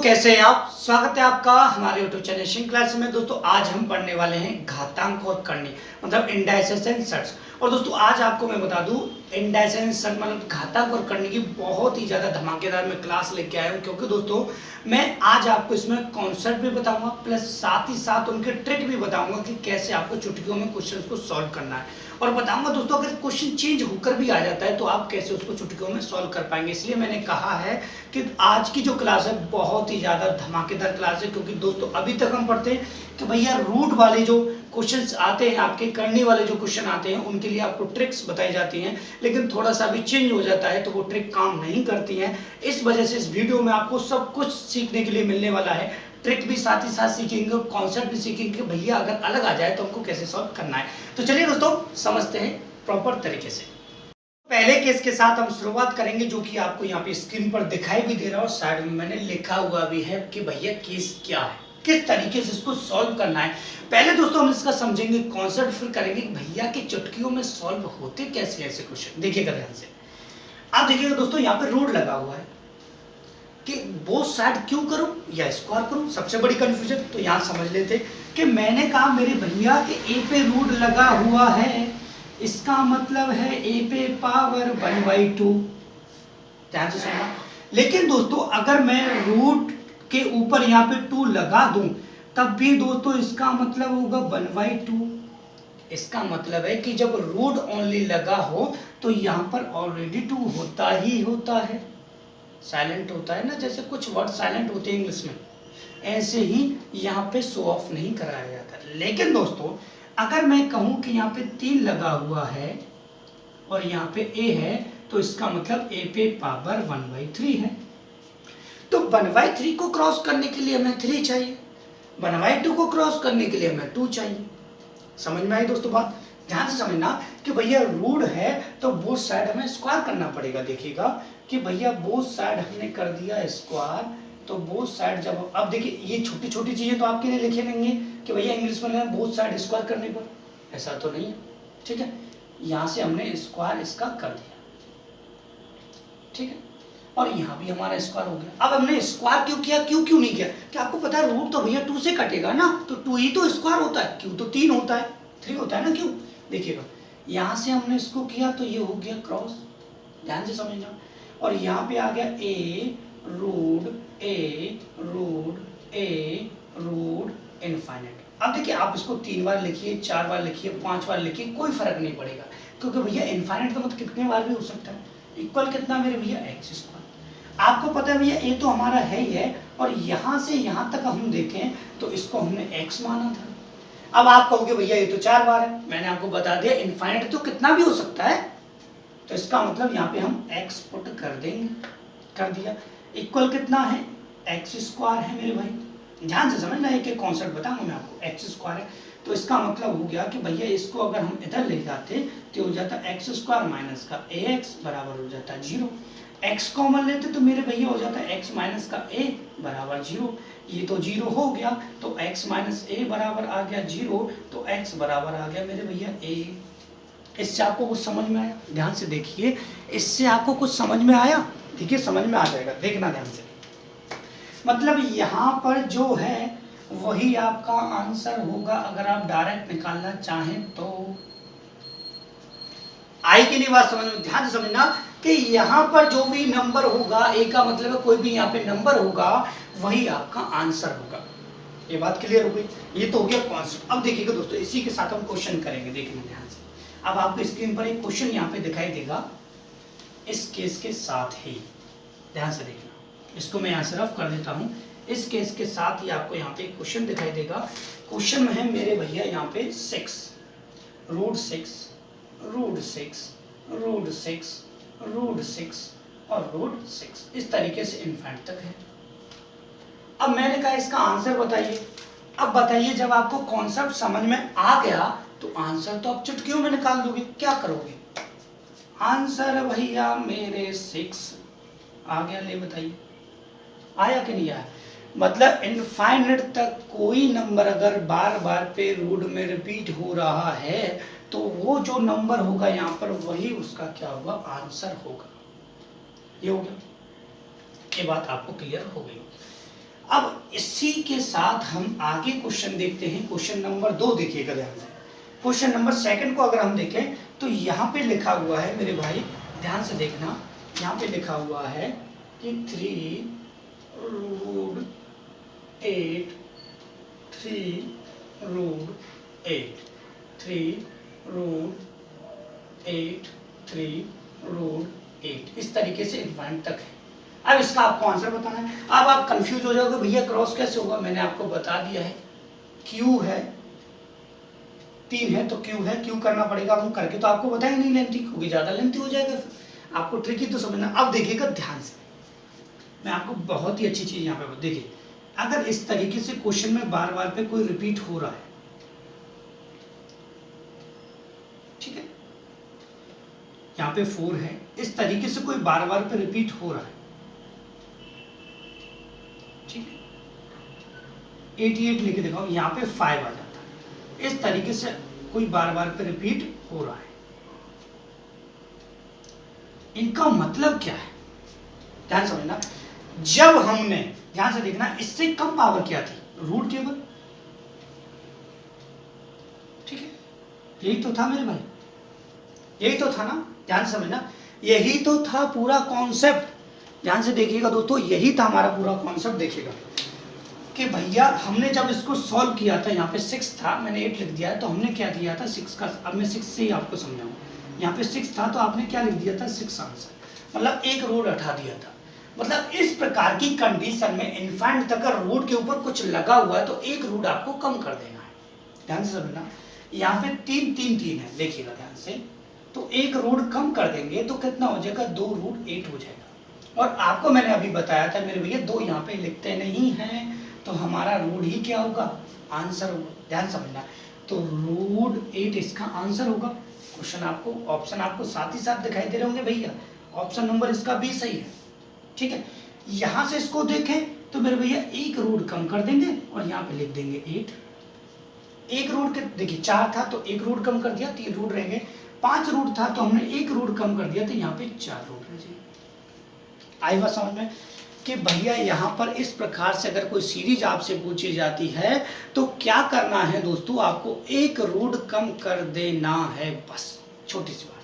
कैसे हैं आप। स्वागत है आपका हमारे यूट्यूब चैनल शिंग क्लास में। दोस्तों आज हम पढ़ने वाले हैं घातांक और करनी मतलब इंडाइसेस एंड सर्ट्स। और दोस्तों आज आपको मैं बता दूं इंडाइसेस एंड सर्ट मतलब घातांक और करनी की बहुत ही ज़्यादा धमाकेदार मैं क्लास लेके आया हूं, क्योंकि दोस्तों मैं आज आपको इसमें कॉन्सेप्ट भी बताऊंगा प्लस साथ ही साथ उनके ट्रिक भी बताऊंगा कि कैसे आपको चुटकियों में क्वेश्चन को सॉल्व करना है। और बताऊंगा दोस्तों अगर क्वेश्चन चेंज होकर भी आ जाता है तो आप कैसे उसको चुटकियों में सॉल्व कर पाएंगे। इसलिए मैंने कहा है कि आज की जो क्लास है बहुत ही ज़्यादा धमाकेदार क्लास है, क्योंकि दोस्तों अभी तक हम पढ़ते हैं कि भैया रूट वाले जो क्वेश्चंस आते हैं, आपके करने वाले जो क्वेश्चन आते हैं उनके लिए आपको ट्रिक्स बताई जाती हैं, लेकिन थोड़ा सा भी चेंज हो जाता है तो वो ट्रिक काम नहीं करती हैं। इस वजह से इस वीडियो में आपको सब कुछ सीखने के लिए मिलने वाला है। ट्रिक भी साथ ही साथ सीखेंगे और कॉन्सेप्ट भी सीखेंगे भैया अगर अलग आ जाए तो हमको कैसे सॉल्व करना है। तो चलिए दोस्तों समझते हैं प्रॉपर तरीके से। पहले केस के साथ हम शुरुआत करेंगे जो कि आपको यहाँ पे स्क्रीन पर दिखाई भी दे रहा है और साइड में मैंने लिखा हुआ भी है कि भैया केस क्या है, किस तरीके से इसको सॉल्व करना है। पहले दोस्तों हम इसका समझेंगे कॉन्सेप्ट, फिर करेंगे भैया की चुटकियों में सॉल्व होते कैसे ऐसे क्वेश्चन। देखिएगा ध्यान से, आप देखिएगा दोस्तों यहाँ पे रूट लगा हुआ है कि बोथ साइड क्यों करूं या स्क्वायर करूं, सबसे बड़ी कंफ्यूजन। तो यहां समझ लेते कि मैंने कहा मेरे भैया के ए पे रूट लगा हुआ है, इसका मतलब है ए पे पावर 1/2। ध्यान से सुनना। लेकिन दोस्तों अगर मैं रूट के ऊपर यहाँ पे 2 लगा दूं तब भी दोस्तों इसका मतलब होगा 1/2। इसका मतलब है कि जब रूट ओनली लगा हो तो यहाँ पर ऑलरेडी 2 होता ही होता है। साइलेंट होता है ना, जैसे कुछ वर्ड साइलेंट होते हैं इंग्लिश में, ऐसे ही यहाँ पे शो ऑफ नहीं कराया जाता। लेकिन दोस्तों अगर मैं कहूँ कि यहाँ पे 3 लगा हुआ है और यहाँ पे a है तो इसका मतलब a पे पावर 1/3 है। तो 1/3 को क्रॉस करने के लिए हमें 3 चाहिए, 1/2 को क्रॉस करने के लिए हमें 2 चाहिए। समझ में आई दोस्तों बात। ध्यान से समझना कि भैया रूट है तो बोथ साइड हमें स्क्वायर करना पड़ेगा। देखिएगा कि भैया बोथ साइड हमने कर दिया स्क्वायर, तो बोथ साइड जब अब देखिए ये छोटी छोटी चीजें तो आपके लिए लिखे रहेंगे कि भैया इंग्लिश में लेना बोथ साइड स्क्वायर करने पर, ऐसा तो नहीं है। ठीक है, यहाँ से हमने स्क्वायर इसका कर दिया, ठीक है, और यहाँ भी हमारा स्क्वायर हो गया। अब हमने स्क्वायर क्यों किया, क्यों नहीं किया, कि आपको पता है रूट तो भैया 2 से कटेगा ना, तो 2 ही तो स्क्वायर होता है, क्यों तो 3 होता है, 3 होता है ना, क्यों। देखिएगा यहाँ से हमने इसको किया तो ये हो गया क्रॉस, ध्यान से समझना, और यहाँ पे आ गया ए रूट इनफाइनाइट। अब देखिए आप इसको 3 बार लिखिए, 4 बार लिखिए, 5 बार लिखिए, कोई फर्क नहीं पड़ेगा, क्योंकि भैया इनफाइनाइट का मतलब कितने बार भी हो सकता है। इक्वल कितना मेरे भैया x स्क्वायर। आपको पता है भैया ए तो हमारा है ही है, और यहाँ से यहाँ तक हम देखें तो इसको हमने x माना था। अब आप कहोगे भैया ये तो 4 बार है, मैंने आपको बता दिया इनफाइनाइट तो कितना भी हो सकता है, तो इसका मतलब यहाँ पे हम x पुट कर देंगे, कर दिया। इक्वल कितना है x स्क्वायर है मेरे भाई, ध्यान से समझना, एक कॉन्सेप्ट बताऊंगा मैं आपको। x स्क्वायर है तो इसका मतलब हो गया कि भैया इसको अगर हम इधर ले जाते तो हो जाता x स्क्वायर माइनस का ax बराबर हो जाता है 0। x कॉमन लेते तो मेरे भैया हो जाता है x माइनस का a बराबर 0। ये तो 0 हो गया तो x माइनस a बराबर आ गया 0, तो x बराबर आ गया मेरे भैया a। इससे आपको कुछ समझ में आया, ध्यान से देखिए, इससे आपको कुछ समझ में आया। देखिए समझ में आ जाएगा, देखना ध्यान से। मतलब यहाँ पर जो है वही आपका आंसर होगा अगर आप डायरेक्ट निकालना चाहें तो। आई की नहीं बात समझ में, ध्यान से समझना कि यहाँ पर जो भी नंबर होगा, ए का मतलब है कोई भी यहाँ पे नंबर होगा वही आपका आंसर होगा। ये बात क्लियर हो गई, ये तो हो गया कॉन्सेप्ट। अब देखिएगा दोस्तों इसी के साथ हम क्वेश्चन करेंगे, देखिए ध्यान से। अब आपको स्क्रीन पर एक क्वेश्चन यहाँ पे दिखाई देगा इस केस के साथ ही, ध्यान से देखना। इसको मैं यहाँ से रफ कर देता हूँ। इस केस के साथ ही आपको यहाँ पे एक क्वेश्चन दिखाई देगा। क्वेश्चन में है मेरे भैया यहाँ पे 6 रूट 6 और रूट 6 इस तरीके से इनफाइनाइट तक है। अब मैंने कहा इसका आंसर बताइए। अब बताइए जब आपको कॉन्सेप्ट समझ में आ गया तो आंसर तो आप चुटकियों में निकाल दोगे। क्या करोगे, आंसर भैया मेरे 6 आ गया, ले बताइए आया कि नहीं आया। मतलब इनफाइनाइट तक कोई नंबर अगर बार बार पे रूट में रिपीट हो रहा है तो वो जो नंबर होगा यहाँ पर वही उसका क्या होगा, आंसर होगा। ये हो गया, ये बात आपको क्लियर हो गई। अब इसी के साथ हम आगे क्वेश्चन देखते हैं। क्वेश्चन नंबर 2 देखिएगा ध्यान से। क्वेश्चन नंबर 2 को अगर हम देखें तो यहाँ पे लिखा हुआ है मेरे भाई, ध्यान से देखना, यहाँ पे लिखा हुआ है कि 3√8 3√8 इस तरीके से इन्फाइनाइट तक है। अब इसका आपको आंसर बताना है। अब आप कंफ्यूज हो जाओगे, भैया क्रॉस कैसे होगा? मैंने आपको बता दिया है, क्यू है 3 है तो क्यू है, क्यू करना पड़ेगा। हम करके तो आपको बताएंगे नहीं लेंथी, क्योंकि ज्यादा लेंथी हो जाएगा, फिर आपको ट्रिकी तो समझना। अब देखिएगा ध्यान से, मैं आपको बहुत ही अच्छी चीज यहाँ पे देखिए, अगर इस तरीके से क्वेश्चन में बार बार पे कोई रिपीट हो रहा है, ठीक है, यहाँ पे 4 है, इस तरीके से कोई बार बार पे रिपीट हो रहा है, ठीक है, 88 लिख के दिखाओ, यहाँ पे 5 आ जाता है। इस तरीके से कोई बार बार पे रिपीट हो रहा है, इनका मतलब क्या है? ध्यान समझना। जब हमने, ध्यान से देखना, इससे कम पावर क्या थी? रूट टेबल, ठीक है, यही तो था मेरे भाई, यही तो था ना, ध्यान से समझना, यही तो था पूरा कॉन्सेप्ट। ध्यान से देखिएगा दोस्तों, यही था हमारा पूरा कॉन्सेप्ट। देखिएगा कि भैया हमने जब इसको सॉल्व किया था, यहाँ पे 6 था, मैंने 8 लिख दिया है, तो हमने क्या किया था 6 का, अब मैं 6 से ही आपको समझाऊँ। यहाँ पे 6 था तो आपने क्या लिख दिया था 6 आंसर, मतलब एक रूट हटा दिया था। मतलब इस प्रकार की कंडीशन में इनफाइनाइट तक अगर रूट के ऊपर कुछ लगा हुआ है तो एक रूट आपको कम कर देना है। ध्यान से समझना, यहाँ पे 3 3 3 है, देखिएगा ध्यान से, तो एक रूट कम कर देंगे तो कितना हो जाएगा? 2√8 हो जाएगा। और आपको मैंने अभी बताया था मेरे भैया, 2 यहाँ पे लिखते नहीं हैं तो हमारा रूट ही क्या होगा? आंसर होगा। ध्यान समझना, तो √8 इसका आंसर होगा। क्वेश्चन आपको, ऑप्शन आपको साथ ही साथ दिखाई दे रहे होंगे भैया, ऑप्शन नंबर इसका भी सही है, ठीक है। यहां से इसको देखें तो मेरे भैया एक रूट कम कर देंगे और यहाँ पे लिख देंगे 8। एक रूट के देखिए 4 था तो एक रूट कम कर दिया, 3 रूट रह गए। 5 रूट था तो हमने एक रूट कम कर दिया, तो यहाँ पे 4 रूट रह जाए। आई बात समझ में कि भैया यहाँ पर इस प्रकार से अगर कोई सीरीज आपसे पूछी जाती है तो क्या करना है दोस्तों? आपको एक रूट कम कर देना है, बस, छोटी सी बात।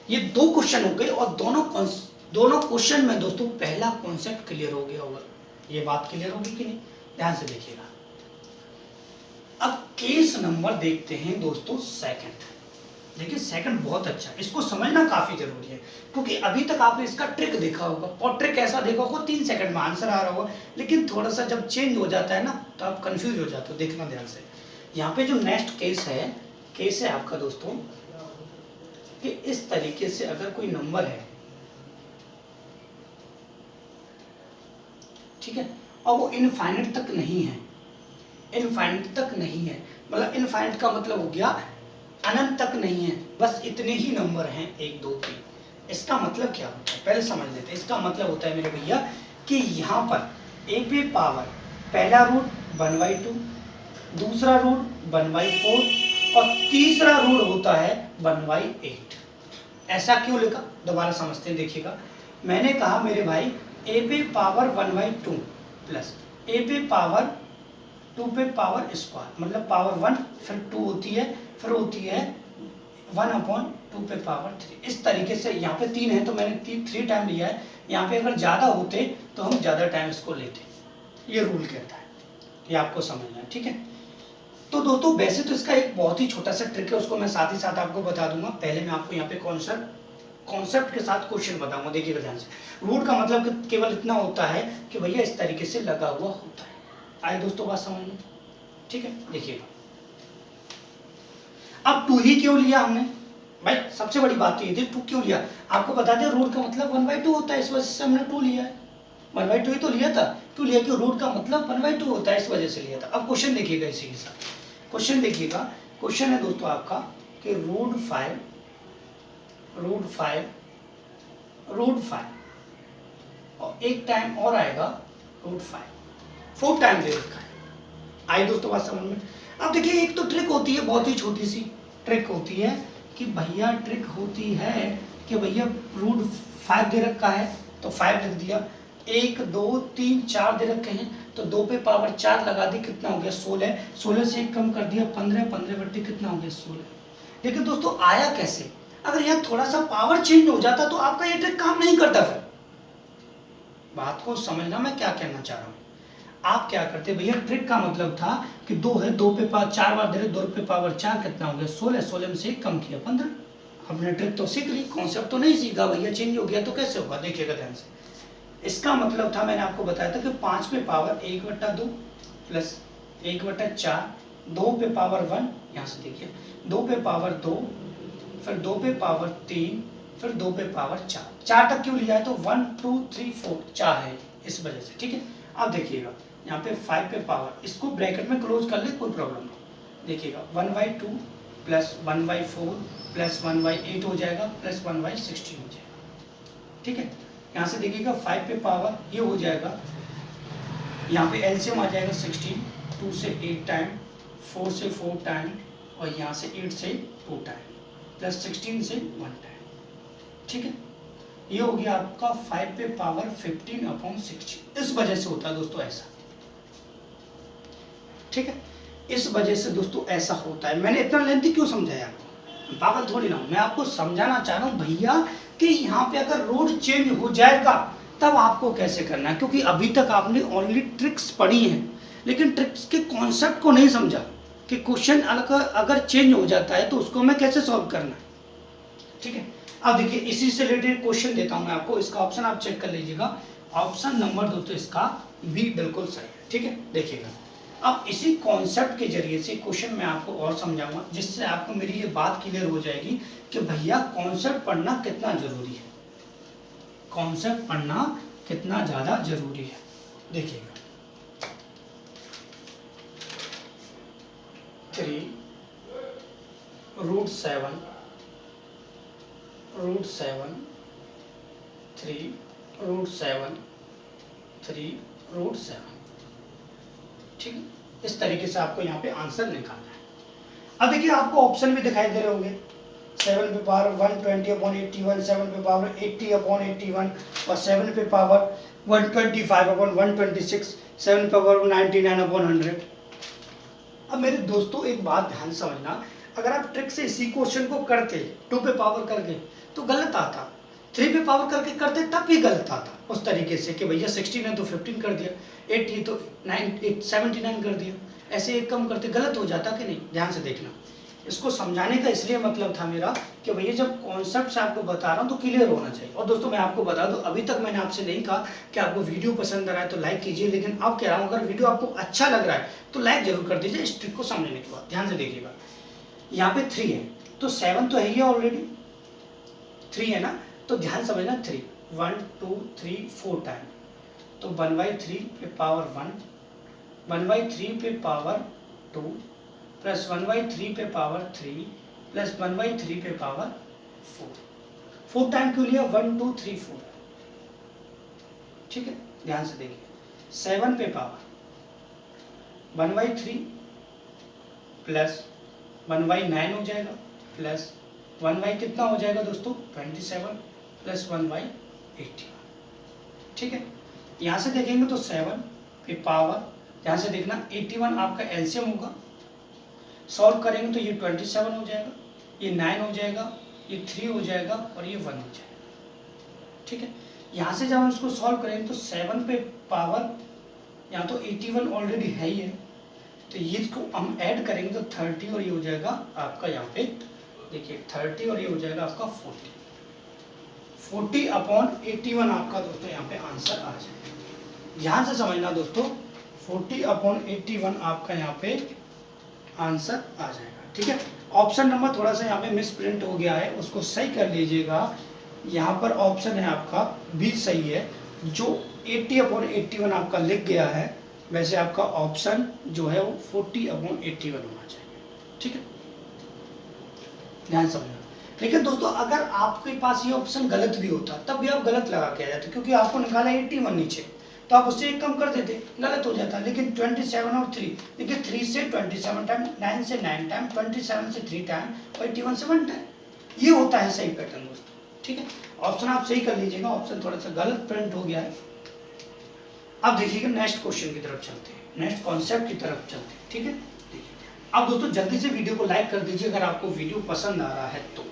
ये 2 क्वेश्चन हो गए और दोनों क्वेश्चन में दोस्तों पहला कॉन्सेप्ट क्लियर हो गया होगा। ये बात क्लियर होगी कि नहीं? ध्यान से देखिएगा। अब केस नंबर देखते हैं दोस्तों 2nd। देखिए 2nd बहुत अच्छा, इसको समझना काफी जरूरी है, क्योंकि अभी तक आपने इसका ट्रिक देखा होगा, और ट्रिक ऐसा देखा होगा 3 सेकंड में आंसर आ रहा होगा, लेकिन थोड़ा सा जब चेंज हो जाता है ना तो आप कंफ्यूज हो जाते हो। देखना ध्यान से, यहाँ पे जो नेक्स्ट केस है आपका दोस्तों, कि इस तरीके से अगर कोई नंबर है, ठीक है, और वो इनफाइनाइट तक नहीं है, इनफाइनाइट तक नहीं है, मतलब इनफाइनाइट का मतलब हो गया अनंत तक नहीं है, बस इतने ही नंबर हैं 1 2 3। इसका मतलब क्या होता है पहले समझ लेते हैं। इसका मतलब होता है मेरे भैया कि यहाँ पर ए पे पावर पहला रूट 1/2, दूसरा रूट 1/4 और तीसरा रूट होता है 1/8। ऐसा क्यों लिखा? दोबारा समझते हैं, देखिएगा। मैंने कहा मेरे भाई ए पे पावर 1/2 प्लस ए पे पावर 2 पे पावर स्क्वायर, मतलब पावर 1 फिर 2 होती है, फिर होती है 1/2 पे पावर 3। इस तरीके से यहाँ पे 3 है तो मैंने 3 टाइम लिया है। यहाँ पे अगर ज़्यादा होते तो हम ज़्यादा टाइम इसको लेते, ये रूल कहता है, ये आपको समझना है, ठीक है। तो दोस्तों वैसे तो इसका एक बहुत ही छोटा सा ट्रिक है, उसको मैं साथ ही साथ आपको बता दूंगा। पहले मैं आपको यहाँ पे कॉन्सेप्ट के साथ क्वेश्चन बताऊंगा। देखिएगा ध्यान से, रूट का मतलब केवल इतना होता है कि भैया इस तरीके से लगा हुआ होता है। आए दोस्तों बात समझ में, ठीक है। देखिएगा अब 2 ही क्यों लिया हमने भाई? सबसे बड़ी बात तो ये थी 2 क्यों लिया। आपको बता दें रूट का मतलब 1/2 होता है, इस वजह से हमने 2 लिया है। 1/2 ही तो लिया था, 2 लिया क्यों? रूट का मतलब 1/2 होता है, इस वजह से लिया था। अब क्वेश्चन देखिएगा, इसी के साथ क्वेश्चन देखिएगा। क्वेश्चन है दोस्तों आपका कि √5 और एक टाइम और आएगा √5, 4 टाइम दे रखा है। आई दोस्तों बात समझ में? अब देखिए एक तो ट्रिक होती है, बहुत ही छोटी सी ट्रिक होती है कि भैया √5 दे रखा है तो 5 लिख दिया, 1 2 3 4 दे रखे हैं, तो 2 पे पावर 4 लगा दी, कितना हो गया 16। 16 से 1 कम कर दिया 15, 15 बट्टे कितना हो गया 16। लेकिन दोस्तों आया कैसे? अगर यहाँ थोड़ा सा पावर चेंज हो जाता तो आपका ये ट्रिक काम नहीं करता। फिर बात को समझना मैं क्या कहना चाह रहा हूँ। आप क्या करते भैया, ट्रिक का मतलब था कि 2 है, 2 पे पावर 4 बार दे रहे, 2 पे पावर 4 कितना हो गया 16, 16 में से 1 कम किया 15। हमने ट्रिक तो सीख ली, कॉन्सेप्ट तो नहीं सीखा भैया, चेंज हो गया तो कैसे होगा, देखिएगा ध्यान से। इसका मतलब था, मैंने आपको बताया था कि 5 पे पावर 1/2 प्लस 1/4, 2 पे पावर 1, यहाँ से देखिए 2 पे पावर 2, फिर 2 पे पावर 3, फिर 2 पे पावर 4। 4 तक क्यों लिया है, तो 1 2 3 4 4 है इस वजह से, ठीक है। अब देखिएगा यहाँ पे 5 पे पावर, इसको ब्रैकेट में क्लोज कर ले, कोई प्रॉब्लम नहीं। देखिएगा 1/2 प्लस 1/4 प्लस 1/8 हो जाएगा, प्लस 1/16 हो जाएगा, ठीक है। यहाँ से देखिएगा 5 पे पावर ये हो जाएगा, यहाँ पे एलसीएम आ जाएगा 16, 2 से 8 टाइम, 4 से 4 टाइम, और यहाँ से 8 से 2 टाइम, प्लस 16 से 1 टाइम, ठीक है। ये हो गया आपका 5 पे पावर 15/16। इस वजह से होता है दोस्तों ऐसा, ठीक है। इस वजह से दोस्तों ऐसा होता है। मैंने इतना लेंथी क्यों समझाया आपको, पागल थोड़ी ना हूं, मैं आपको समझाना चाह रहा हूं भैया कि यहाँ पे अगर रोड चेंज हो जाएगा तब आपको कैसे करना है, क्योंकि अभी तक आपने ओनली ट्रिक्स पढ़ी हैं, लेकिन ट्रिक्स के कॉन्सेप्ट को नहीं समझा कि क्वेश्चन अगर चेंज हो जाता है तो उसको मैं कैसे सॉल्व करना है, ठीक है। अब देखिए इसी से रिलेटेड क्वेश्चन देता हूं मैं आपको, इसका ऑप्शन आप चेक कर लीजिएगा। ऑप्शन नंबर दोस्तों इसका बी बिल्कुल सही है, ठीक है। देखिएगा अब इसी कॉन्सेप्ट के जरिए से क्वेश्चन मैं आपको और समझाऊंगा, जिससे आपको मेरी ये बात क्लियर हो जाएगी कि भैया कॉन्सेप्ट पढ़ना कितना जरूरी है, कॉन्सेप्ट पढ़ना कितना ज्यादा जरूरी है। देखिएगा 3√7 3√7 3√7, ठीक है। इस तरीके से आपको यहाँ पे आंसर निकालना है। अब देखिए आपको ऑप्शन भी दिखाई दे रहे होंगे, 7 पे पावर 120/81, 7 पे पावर 80/81, और 7 पे पावर 125/126, 7 पे पावर 99/100। अब मेरे दोस्तों एक बात ध्यान समझना, अगर आप ट्रिक से इसी क्वेश्चन को करते 2 पे पावर करके तो गलत आता, 3 पे पावर करके करते तब भी गलत आता, उस तरीके से कि भैया 16 है तो 15 कर दिया, 80 तो 79 कर दिया, ऐसे एक कम करते गलत हो जाता कि नहीं। ध्यान से देखना, इसको समझाने का इसलिए मतलब था मेरा कि भैया जब कॉन्सेप्ट से आपको बता रहा हूँ तो क्लियर होना चाहिए। और दोस्तों मैं आपको बता दूं, अभी तक मैंने आपसे नहीं कहा कि आपको वीडियो पसंद आ रहा है तो लाइक कीजिए, लेकिन अब कह रहा हूँ अगर वीडियो आपको अच्छा लग रहा है तो लाइक जरूर कर दीजिए इस ट्रिक को समझने के बाद। ध्यान से देखिएगा, यहाँ पे 3 है तो 7 तो है ही ऑलरेडी, 3 है ना, तो ध्यान समझना 3 1 2 3 4 टाइम, तो 1/3 पे पावर 1, 1/3 पे पावर 2, प्लस 1/3 पे पावर 3, प्लस 1/3 पे पावर 4 टाइम क्यों लिया, 1 2 3 4, ठीक है। ध्यान से देखिए 7 पे पावर 1/3 प्लस 1/9 हो जाएगा, प्लस 1/ कितना हो जाएगा दोस्तों 27, प्लस 1/81, ठीक है। यहाँ से देखेंगे तो 7 पे पावर, यहाँ से देखना 81 आपका एलसीएम होगा, सॉल्व करेंगे तो ये 27 हो जाएगा, ये 9 हो जाएगा, ये 3 हो जाएगा, और ये 1 हो जाएगा, ठीक है। यहाँ से जब हम इसको सॉल्व करेंगे तो 7 पे पावर, यहाँ तो 81 ऑलरेडी है ही है, तो ये इसको हम ऐड करेंगे तो 30, और ये हो जाएगा आपका यहाँ पे देखिए 30, और ये हो जाएगा आपका 40/81 आपका दोस्तों यहाँ पे आंसर आ जाएगा। ध्यान से समझना दोस्तों, 40/81 आपका यहाँ पे आंसर आ जाएगा, ठीक है। ऑप्शन नंबर थोड़ा सा यहाँ पे मिस प्रिंट हो गया है, उसको सही कर लीजिएगा। यहाँ पर ऑप्शन है आपका बी सही है, जो 80/81 आपका लिख गया है, वैसे आपका ऑप्शन जो है वो 40/81 होना चाहिए, ठीक है। ध्यान समझना। लेकिन दोस्तों अगर आपके पास ये ऑप्शन गलत भी होता तब भी आप गलत लगा के आ जाते, क्योंकि आपको निकाला 81 नीचे, तो आप उससे एक कम कर देते, गलत हो जाता। लेकिन 27 और 3, देखिए 3 से 27 टाइम, 9 से 9 टाइम, 27 से 3 टाइम, और 81 से 1 टाइम, ये होता है सही पैटर्न दोस्तों, ठीक है। ऑप्शन आप सही कर लीजिएगा, ऑप्शन थोड़ा सा गलत प्रिंट हो गया है, अब देखिएगा नेक्स्ट क्वेश्चन की तरफ चलते हैं, नेक्स्ट कॉन्सेप्ट की तरफ चलते हैं, ठीक है। देखिए अब दोस्तों जल्दी से वीडियो को लाइक कर दीजिए अगर आपको वीडियो पसंद आ रहा है तो।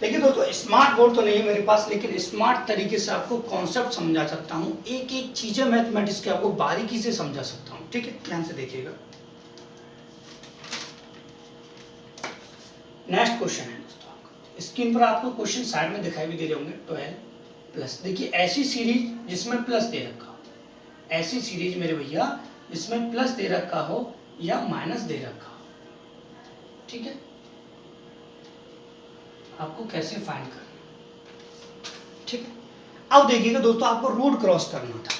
देखिए दोस्तों स्मार्ट बोर्ड तो नहीं है मेरे पास, लेकिन स्मार्ट तरीके से आपको कॉन्सेप्ट समझा सकता हूँ, एक एक चीजें मैथमेटिक्स की आपको बारीकी से समझा सकता हूँ, ठीक है। ध्यान से देखिएगा। नेक्स्ट क्वेश्चन है दोस्तों आपका, स्क्रीन पर आपको क्वेश्चन साइड में दिखाई भी दे रहे होंगे। 12 प्लस, देखिए ऐसी सीरीज जिसमें प्लस दे रखा हो, ऐसी सीरीज मेरे भैया जिसमें प्लस दे रखा हो या माइनस दे रखा हो, ठीक है। आपको कैसे फाइंड करना, ठीक है। अब देखिएगा दोस्तों आपको रूट क्रॉस करना था।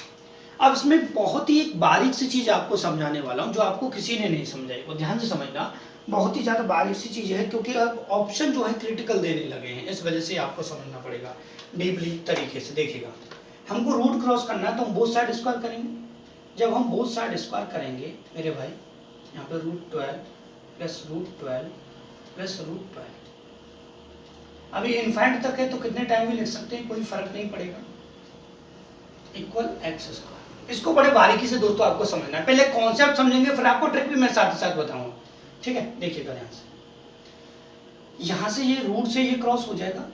अब इसमें बहुत ही एक बारीक सी चीज आपको समझाने वाला हूं जो आपको किसी ने नहीं समझाई, वो ध्यान से समझना, बहुत ही ज्यादा बारीक सी चीज है, क्योंकि अब ऑप्शन जो है क्रिटिकल देने लगे हैं, इस वजह से आपको समझना पड़ेगा डीपली तरीके से। देखिएगा हमको रूट क्रॉस करना है तो हम बोथ साइड स्क्वायर करेंगे। जब हम बोथ साइड स्क्वायर करेंगे मेरे भाई, यहाँ पे √12 प्लस √12 प्लस √12, अभी इनफाइनाइट तक है तो कितने टाइम भी लिख सकते हैं, कोई फर्क नहीं पड़ेगा, इक्वल x²। इसको बड़े बारीकी से दोस्तों आपको समझना है, पहले कॉन्सेप्ट समझेंगे फिर आपको ट्रिक भी मैं साथ ही साथ बताऊंगा, ठीक है। देखिएगा ध्यान से, यहां से ये रूट से ये क्रॉस हो जाएगा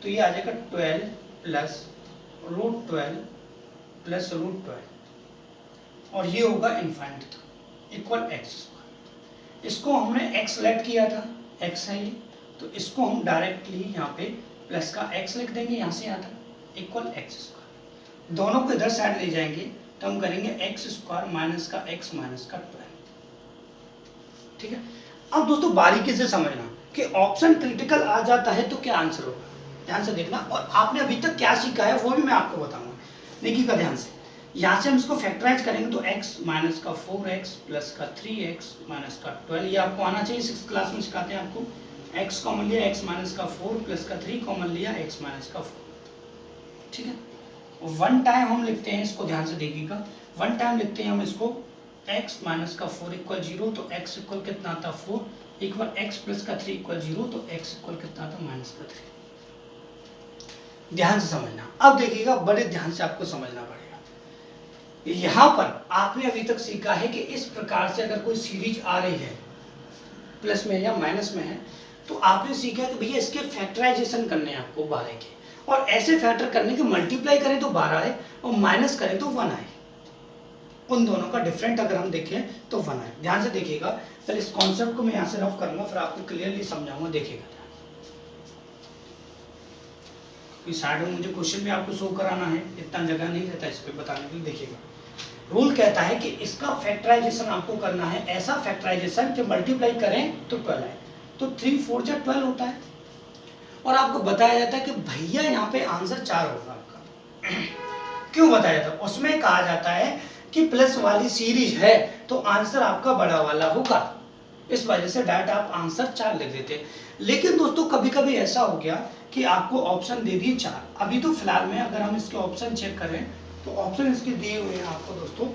तो ये आ जाएगा 12 प्लस √12 प्लस √12 और ये होगा इनफाइनाइट तक इक्वल x²। इसको हमने x लेट किया था, x है ये, तो इसको हम डायरेक्टली यहाँ पे प्लस का x लिख देंगे, यहाँ से यहाँ तक इक्वल x²। दोनों को इधर साइड ले जाएंगे तो हम करेंगे x² माइनस का x माइनस का 12, ठीक है। अब दोस्तों बारीकी से समझना कि ऑप्शन क्रिटिकल आ जाता है तो क्या आंसर होगा, ध्यान से देखना। और आपने अभी तक क्या सीखा है वो भी मैं आपको बताऊंगा, देखिएगा ध्यान से। यहाँ से हम इसको फैक्टराइज करेंगे तो x माइनस का 4x प्लस का 3x माइनस का 12, ये आपको आना चाहिए, 6th क्लास में सिखाते हैं आपको। x कॉमन लिया, x माइनस का 4 प्लस का 3 कॉमन लिया, x माइनस का 4, ठीक है। वन टाइम हम लिखते हैं इसको, ध्यान से देखिएगा, वन टाइम लिखते हैं हम इसको x माइनस का 4 इक्वल 0, तो x इक्वल कितना था 4, इक्वल x प्लस का 3 इक्वल 0, तो x इक्वल कितना था माइनस का 3। ध्यान से समझना, अब देखिएगा बड़े ध्यान से आपको समझना पड़ेगा। यहाँ पर आपने अभी तक सीखा है कि इस प्रकार से अगर कोई सीरीज आ रही है प्लस में या माइनस में है तो आपने सीखा कि भैया इसके फैक्टराइजेशन करने हैं आपको 12 के, और ऐसे फैक्टर करने के मल्टीप्लाई करें तो 12 आए और माइनस करें तो 1 आए, उन दोनों का डिफरेंट अगर हम देखें तो 1 आए। ध्यान से देखिएगा, पहले इस कॉन्सेप्ट को मैं यहाँ से रफ करूंगा फिर आपको क्लियरली समझाऊंगा, देखिएगा। इस साइड में मुझे क्वेश्चन भी आपको शो कराना है, इतना जगह नहीं रहता इस पर बताने के लिए। देखिएगा रूल कहता है कि इसका फैक्टराइजेशन आपको करना है, ऐसा फैक्टराइजेशन कि मल्टीप्लाई करें तो 12 आए, तो 3 4 जा 12 होता है। और आपको बताया जाता है कि भैया यहाँ पे आंसर 4 होगा आपका। क्यों बताया जाता है, उसमें कहा जाता है कि प्लस वाली सीरीज है तो आंसर आपका बड़ा वाला होगा, इस वजह से डायरेक्ट आप आंसर 4 लिख देते हैं। लेकिन दोस्तों कभी कभी ऐसा हो गया कि आपको ऑप्शन दे दिए 4, अभी तो फिलहाल में अगर हम इसके ऑप्शन चेक करें तो ऑप्शन इसके दिए हुए हैं आपको दोस्तों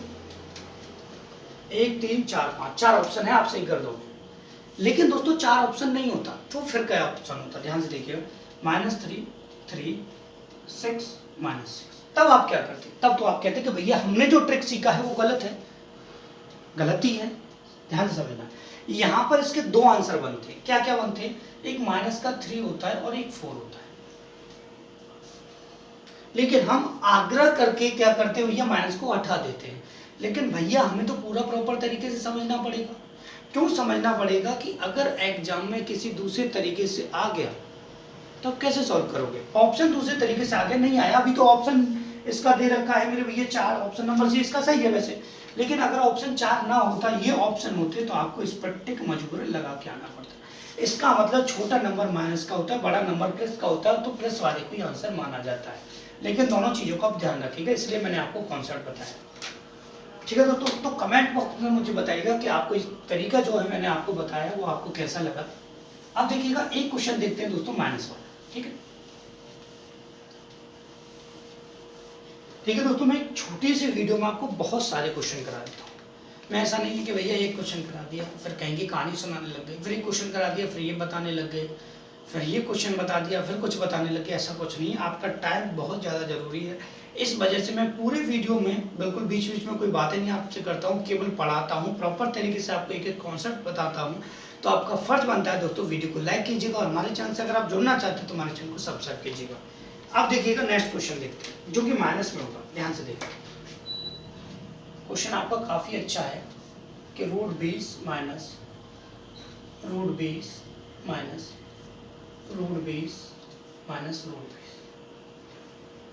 1 3 4 5, 4 ऑप्शन है, आप सही कर दोगे। लेकिन दोस्तों 4 ऑप्शन नहीं होता तो फिर क्या ऑप्शन होता, ध्यान से देखिए, -3 3 6 -6। तब आप क्या करते, तब तो आप कहते कि भैया हमने जो ट्रिक सीखा है वो गलत है, गलती है। ध्यान से समझना, यहाँ पर इसके 2 आंसर बनते हैं, क्या क्या बनते हैं, एक -3 होता है और एक 4 होता है। लेकिन हम आग्रह करके क्या करते हैं भैया, माइनस को हटा देते हैं। लेकिन भैया हमें तो पूरा प्रॉपर तरीके से समझना पड़ेगा। क्यों समझना पड़ेगा कि अगर एग्जाम में किसी दूसरे तरीके से आ गया तो कैसे सॉल्व करोगे, ऑप्शन दूसरे तरीके से आगे नहीं आया, अभी तो ऑप्शन इसका दे रखा है मेरे भैया 4, ऑप्शन नंबर सी इसका सही है वैसे, लेकिन अगर ऑप्शन 4 ना होता, ये ऑप्शन होते, तो आपको इस पर टिक मजबूरन लगा के आना पड़ता। इसका मतलब छोटा नंबर माइनस का होता है, बड़ा नंबर प्लस का होता है, तो प्लस वाले को ही आंसर माना जाता है। लेकिन दोनों चीजों का आप ध्यान रखिएगा, इसलिए मैंने आपको कॉन्सेप्ट बताया, ठीक है। तो कमेंट बॉक्स में मुझे बताइएगा कि आपको इस तरीका जो है मैंने आपको बताया वो आपको कैसा लगा। अब देखिएगा एक क्वेश्चन देखते हैं दोस्तों माइनस वाला, ठीक है। ठीक है दोस्तों, मैं एक छोटी सी वीडियो में आपको बहुत सारे क्वेश्चन करा देता हूँ। मैं ऐसा नहीं है कि भैया एक क्वेश्चन करा दिया फिर कहेंगे कहानी सुनाने लग गए, फिर एक क्वेश्चन करा दिया फिर ये बताने लग गए, फिर ये क्वेश्चन बता दिया, फिर कुछ बताने लगे, ऐसा कुछ नहीं है। आपका टाइम बहुत ज़्यादा ज़रूरी है, इस वजह से मैं पूरे वीडियो में बिल्कुल बीच बीच में कोई बातें नहीं आपसे करता हूँ, केवल पढ़ाता हूँ, प्रॉपर तरीके से आपको एक एक कॉन्सेप्ट बताता हूँ। तो आपका फर्ज बनता है दोस्तों वीडियो को लाइक कीजिएगा और हमारे चैनल से अगर आप जुड़ना चाहते हैं तो हमारे चैनल को सब्सक्राइब कीजिएगा। अब देखिएगा नेक्स्ट क्वेश्चन देखते हैं जो कि माइनस में होगा। ध्यान से देखिए, क्वेश्चन आपका काफ़ी अच्छा है कि root 20 minus root 20 minus root 20 minus root 20,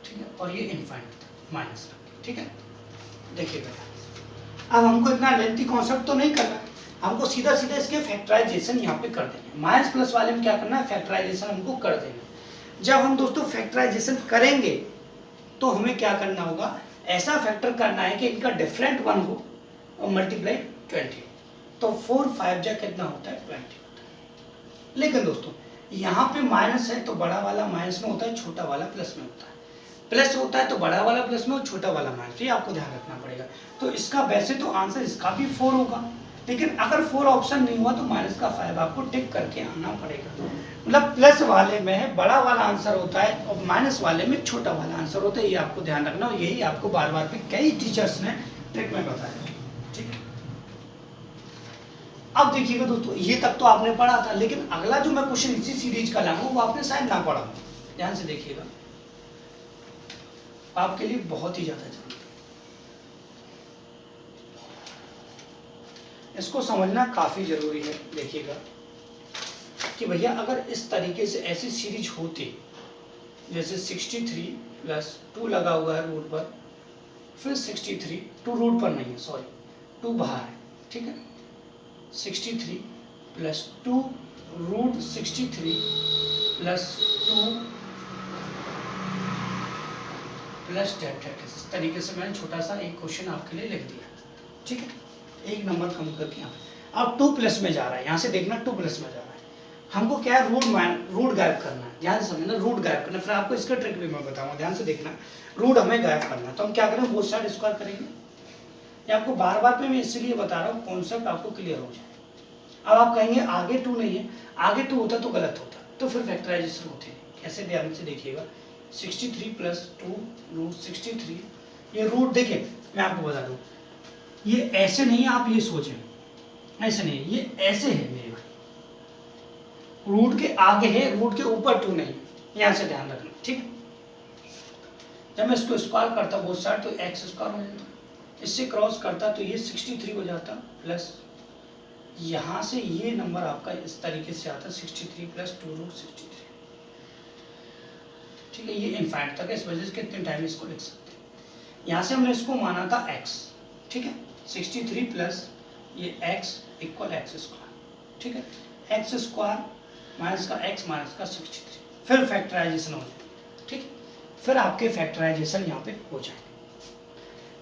ठीक है, और ये इनफाइनाइट माइनस रखें, ठीक है। देखिएगा अब हमको इतना लेंथी कॉन्सेप्ट तो नहीं करना, हमको सीधा सीधा इसके फैक्टराइजेशन यहाँ पे कर देंगे। माइनस प्लस वाले में क्या करना है, फैक्टराइजेशन हमको कर देंगे। जब हम दोस्तों फैक्टराइजेशन करेंगे तो हमें क्या करना होगा, ऐसा फैक्टर करना है कि इनका डिफरेंट 1 हो और मल्टीप्लाई 20, तो 4 5 जा कितना होता है 20 होता है। लेकिन दोस्तों यहाँ पे माइनस है तो बड़ा वाला माइनस में होता है, छोटा वाला प्लस में होता है, प्लस होता है तो बड़ा वाला प्लस में और छोटा वाला माइनस, ये आपको ध्यान रखना पड़ेगा। तो इसका वैसे तो आंसर इसका भी 4 होगा, लेकिन अगर 4 ऑप्शन नहीं हुआ तो माइनस का 5 आपको टिक करके आना पड़ेगा। मतलब प्लस वाले में बड़ा वाला आंसर होता है और माइनस वाले में छोटा वाला आंसर होता है, ये आपको ध्यान रखना, और यही आपको बार बार पे कई टीचर्स ने ट्रिक में बताया, ठीक है। अब देखिएगा दोस्तों, ये तक तो आपने पढ़ा था, लेकिन अगला जो मैं क्वेश्चन इसी सीरीज का लाऊंगा वो आपने शायद ना पढ़ा। ध्यान से देखिएगा, आपके लिए बहुत ही ज्यादा जरूरी है, इसको समझना काफी जरूरी है। देखिएगा कि भैया अगर इस तरीके से ऐसी सीरीज होती, जैसे 63 प्लस 2 लगा हुआ है रूट पर, फिर 63 2 रूट पर नहीं है, सॉरी 2 बाहर है, ठीक है, 63 plus 2 root 63 plus 2 plus dot, इस तरीके से मैंने छोटा सा एक क्वेश्चन आपके लिए लिख दिया, ठीक है, एक नंबर कम करके यहाँ। अब 2 प्लस में जा रहा है, यहाँ से देखना 2 प्लस में जा रहा है, हमको क्या है रूट गायब करना है। ध्यान से समझना, रूट गायब करना, फिर आपको इसका ट्रिक भी मैं बताऊंगा, ध्यान से देखना। रूट हमें गायब करना है तो हम क्या करें, बोथ साइड स्क्वायर करेंगे। ये आपको बार बार पे मैं इसलिए बता रहा हूँ, कॉन्सेप्ट आपको क्लियर हो जाए। अब आप कहेंगे आगे 2 नहीं है, आगे 2 होता तो गलत होता, तो फिर फैक्टराइजेशन होते हैं कैसे, ध्यान से देखिएगा। 63 प्लस 2 रूट 63, ये रूट देखिए मैं आपको बता दूँ, ये ऐसे नहीं है, आप ये सोचें ऐसे नहीं, ये ऐसे है मेरे भाई, रूट के आगे है, रूट के ऊपर 2 नहीं, यहाँ से ध्यान रखना, ठीक। जब मैं इसको स्क्वायर करता बोथ साइड तो एक्स स्क्वायर हो जाता, इससे क्रॉस करता तो ये 63 हो जाता, प्लस यहाँ से ये नंबर आपका इस तरीके से आता 63 प्लस 2 रूट 63, ठीक है। ये इनफाइनाइट तक है, इस वजह से कितने टाइम इसको लिख सकते हैं। यहाँ से हमने इसको माना था x, ठीक है, 63 प्लस ये x इक्वल एक्स स्क्वायर, ठीक है, एक्स स्क्वायर माइनस का x माइनस का 63, फिर फैक्टराइजेशन हो जाए, ठीक, फिर आपके फैक्टराइजेशन यहाँ पे हो जाए।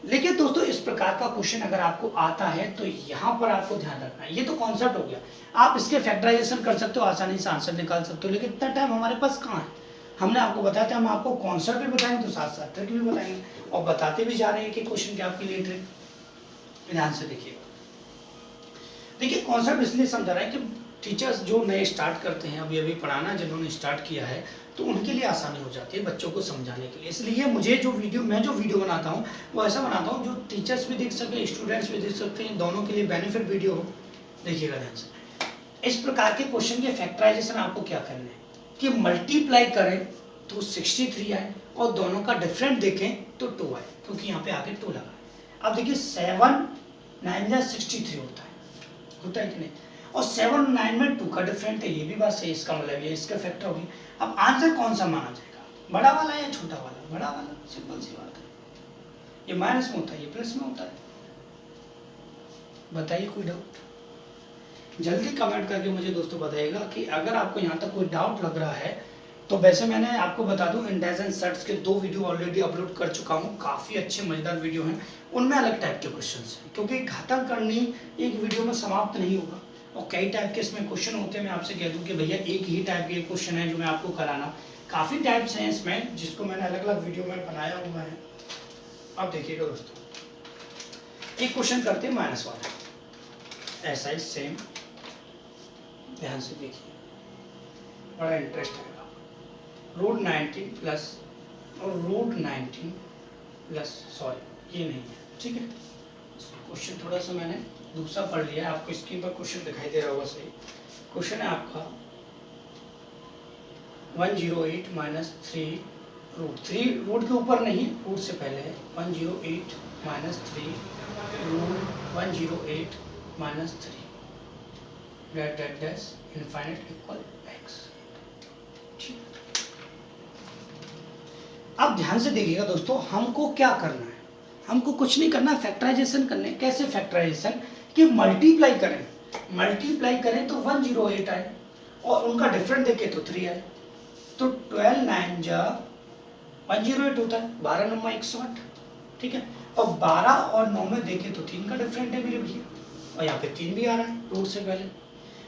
लेकिन दोस्तों इस प्रकार का क्वेश्चन अगर आपको आता है तो यहाँ पर आपको ध्यान रखना है, ये तो कॉन्सेप्ट हो गया, आप इसके फैक्टराइजेशन कर सकते हो, आसानी से आंसर निकाल सकते हो, लेकिन इतना टाइम हमारे पास कहाँ है। हमने आपको बताया था हम आपको कॉन्सेप्ट भी बताएंगे तो साथ साथ ट्रिक भी बताएंगे, और बताते भी जा रहे हैं कि क्वेश्चन क्या आपके लिए ट्रिक। ध्यान से देखिएगा, देखिए कॉन्सेप्ट इसलिए समझा रहा है कि टीचर्स जो नए स्टार्ट करते हैं, अभी अभी पढ़ाना जिन्होंने स्टार्ट किया है, तो उनके लिए आसानी हो जाती है बच्चों को समझाने के लिए। इसलिए मुझे मैं जो वीडियो बनाता हूँ वो ऐसा बनाता हूँ जो टीचर्स भी देख सके, स्टूडेंट्स भी देख सकते हैं, दोनों के लिए बेनिफिट वीडियो हो। देखिएगा ध्यान से, इस प्रकार के क्वेश्चन के फैक्टराइजेशन आपको क्या करना है कि मल्टीप्लाई करें तो 63 आए और दोनों का डिफरेंट देखें तो 2 आए, क्योंकि यहाँ पे आगे 2 लगा है। अब देखिए 7 9 या 63 होता है कि नहीं, और 7 9 में 2 का डिफरेंट है, ये भी बात सही, इसका मतलब ये इसका फैक्टर होगी। अब आंसर कौन सा माना जाएगा, बड़ा वाला या छोटा वाला, बड़ा वाला, सिंपल सी बात है। ये माइनस में होता है, ये प्लस में होता है, बताइए कोई डाउट, जल्दी कमेंट करके मुझे दोस्तों बताइएगा कि अगर आपको यहाँ तक कोई डाउट लग रहा है। तो वैसे मैंने आपको बता दूं इंडेक्स एंड सेट्स के 2 वीडियो ऑलरेडी अपलोड कर चुका हूँ, काफ़ी अच्छे मजेदार वीडियो हैं, उनमें अलग टाइप के क्वेश्चंस हैं, क्योंकि घातक करनी एक वीडियो में समाप्त नहीं होगा और कई टाइप के इसमें क्वेश्चन होते हैं। मैं आपसे कह दूं कि भैया एक ही टाइप के क्वेश्चन है जो मैं आपको कराना, काफ़ी टाइप्स हैं इसमें जिसको मैंने अलग अलग वीडियो में बनाया हुआ है। अब देखिएगा दोस्तों, एक क्वेश्चन करते हैं माइनस वाला, ऐसा ही सेम, ध्यान से देखिए, बड़ा इंटरेस्ट आएगा। रूट 19 प्लस और रूट 19 प्लस, सॉरी ये नहीं है, ठीक है। क्वेश्चन थोड़ा सा मैंने दूसरा पढ़ लिया, आपको स्क्रीन पर क्वेश्चन दिखाई दे रहा होगा सही। क्वेश्चन है आपका 108 माइनस 3 रूट 3, रूट के ऊपर नहीं, रूट से पहले है 108 minus 3 root 108 minus 3 dot dash infinite equal x। अब ध्यान से देखिएगा दोस्तों, हमको क्या करना है, हमको कुछ नहीं करना, फैक्टराइजेशन करने। कैसे फैक्टराइजेशन? कि मल्टीप्लाई करें तो 108 आए और उनका डिफरेंट देखे तो 3 आए, तो 12 9 जा 108 होता है, 12 9 108, ठीक है। और 12 और 9 में देखे तो 3 का डिफरेंट है मेरे भैया, और यहाँ पे 3 भी आ रहा है रूट से पहले।